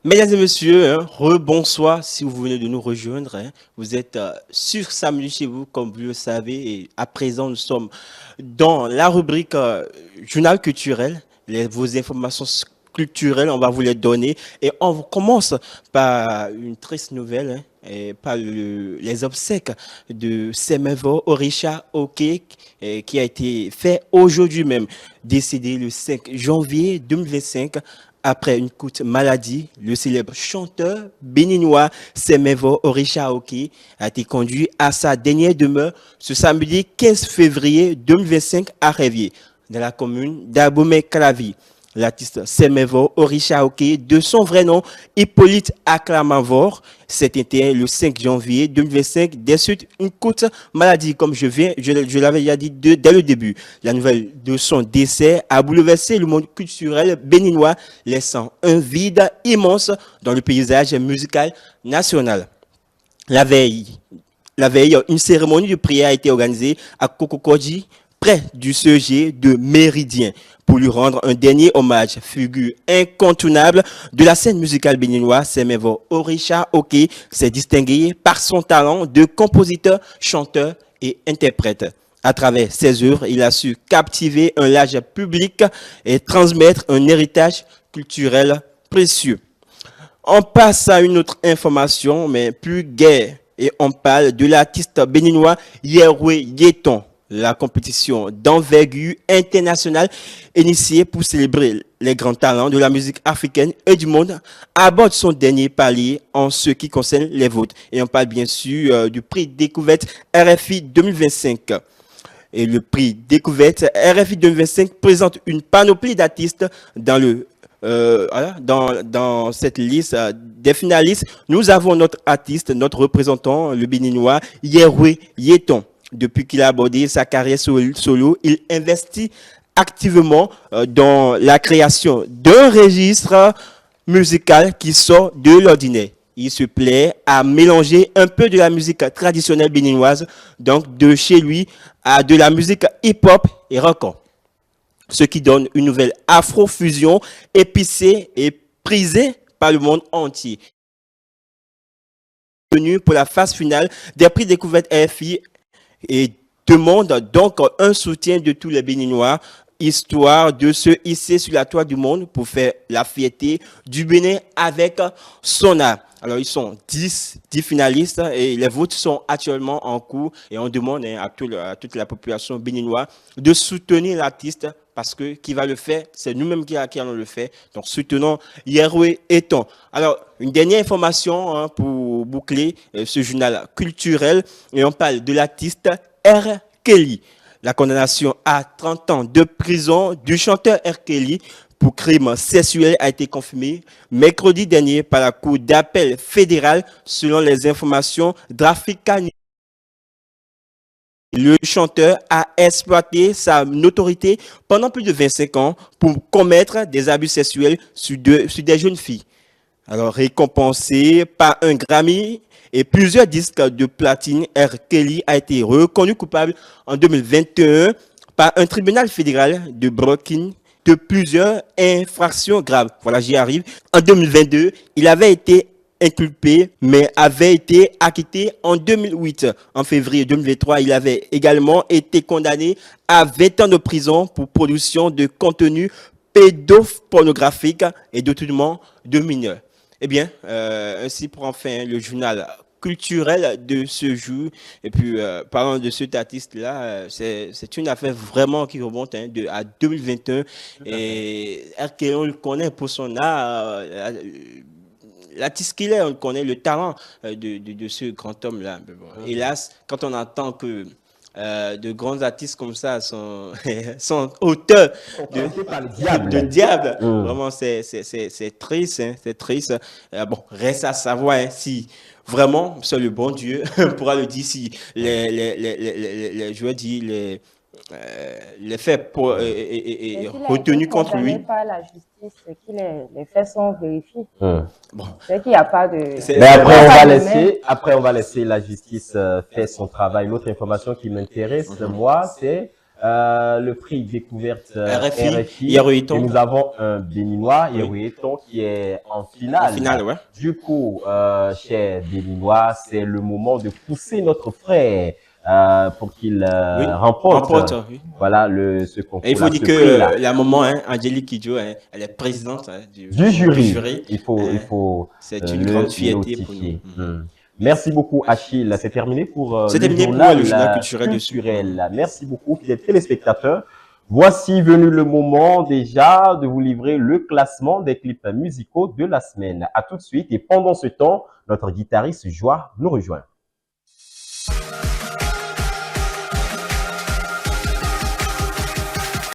Mesdames et messieurs, rebonsoir si vous venez de nous rejoindre. Vous êtes sur Samedi chez vous, comme vous le savez. Et à présent, nous sommes dans la rubrique Journal culturel. Vos informations culturelles, on va vous les donner. Et on commence par une triste nouvelle, et par les obsèques de Semevo Orisha Oke, qui a été fait aujourd'hui même, décédé le 5 janvier 2025 après une courte maladie. Le célèbre chanteur béninois Semevo Orishaoke a été conduit à sa dernière demeure ce samedi 15 février 2025 à Révier, dans la commune d'Abomey-Calavi. L'artiste Semevo Orishaoke, de son vrai nom Hippolyte Aklamavor, s'est éteint le 5 janvier 2025 des suites une courte maladie, comme je l'avais déjà dit dès le début. La nouvelle de son décès a bouleversé le monde culturel béninois, laissant un vide immense dans le paysage musical national. La veille, une cérémonie de prière a été organisée à Kokokodji, près du CG de Méridien, pour lui rendre un dernier hommage. Figure incontournable de la scène musicale béninoise, Semevo Orisha Oke s'est distingué par son talent de compositeur, chanteur et interprète. À travers ses œuvres, il a su captiver un large public et transmettre un héritage culturel précieux. On passe à une autre information, mais plus gaie, et on parle de l'artiste béninois Yerwe Yeton. La compétition d'envergure internationale initiée pour célébrer les grands talents de la musique africaine et du monde aborde son dernier palier en ce qui concerne les votes. Et on parle bien sûr du prix découverte RFI 2025. Et le prix découverte RFI 2025 présente une panoplie d'artistes dans cette liste des finalistes. Nous avons notre artiste, notre représentant, le béninois Yerwe Yeton. Depuis qu'il a abordé sa carrière solo, il investit activement dans la création d'un registre musical qui sort de l'ordinaire. Il se plaît à mélanger un peu de la musique traditionnelle béninoise, donc de chez lui, à de la musique hip-hop et rock, ce qui donne une nouvelle afro-fusion épicée et prisée par le monde entier. Venu pour la phase finale des prix découverte RFI et demande donc un soutien de tous les Béninois, histoire de se hisser sur la toile du monde pour faire la fierté du Bénin avec son art. Alors, ils sont 10 finalistes et les votes sont actuellement en cours et on demande à toute la population béninoise de soutenir l'artiste parce que qui va le faire, c'est nous-mêmes qui allons le faire. Donc, soutenons Yerwe Eton. Alors, une dernière information pour boucler ce journal culturel et on parle de l'artiste R. Kelly. La condamnation à 30 ans de prison du chanteur R. Kelly pour crime sexuel a été confirmée mercredi dernier par la Cour d'appel fédérale selon les informations d'Africa. Le chanteur a exploité sa notoriété pendant plus de 25 ans pour commettre des abus sexuels sur des jeunes filles. Alors, récompensé par un Grammy et plusieurs disques de platine, R. Kelly a été reconnu coupable en 2021 par un tribunal fédéral de Brooklyn de plusieurs infractions graves. Voilà, j'y arrive. En 2022, il avait été inculpé, mais avait été acquitté en 2008. En février 2023, il avait également été condamné à 20 ans de prison pour production de contenu pédopornographique et détournement de mineurs. Eh bien, ainsi pour enfin le journal culturel de ce jour. Et puis, parlant de cet artiste-là, c'est une affaire vraiment qui remonte à 2021. Et RK, on le connaît pour son art. L'artiste qu'il est, on le connaît, le talent de ce grand homme-là. Bon, hélas, quand on entend que de grands artistes comme ça sont auteurs de diable. Vraiment, c'est triste. C'est triste. Bon, reste à savoir si vraiment, c'est le bon Dieu pourra le dire si je veux dire, les faits retenus contre lui. Par la justice, c'est que les faits sont vérifiés. Bon. C'est qu'il n'y a pas de... Mais après, on va laisser la justice faire son travail. L'autre information qui m'intéresse, moi, c'est le prix découverte RFI, RFI. Et Yeruiton. nous avons un Béninois, Oui. Yeruiton, qui est en En finale. finale, ouais. Du coup, chers Béninois, c'est le moment de pousser notre frère pour qu'il Oui. remporte Oui. voilà, ce Et il concours-là, faut dire ce que prix-là. la maman, hein, Angélique Kidjo, hein, elle est présidente hein, Du jury. jury. Il faut C'est une le grande fierté pour nous. notifier. Merci beaucoup, Achille. C'est terminé pour C'est le terminé pour journal le journal culturel de ce- culturel. Merci beaucoup, fidèles téléspectateurs. Voici venu le moment déjà de vous livrer le classement des clips musicaux de la semaine. À tout de suite. Et pendant ce temps, notre guitariste Joie nous rejoint.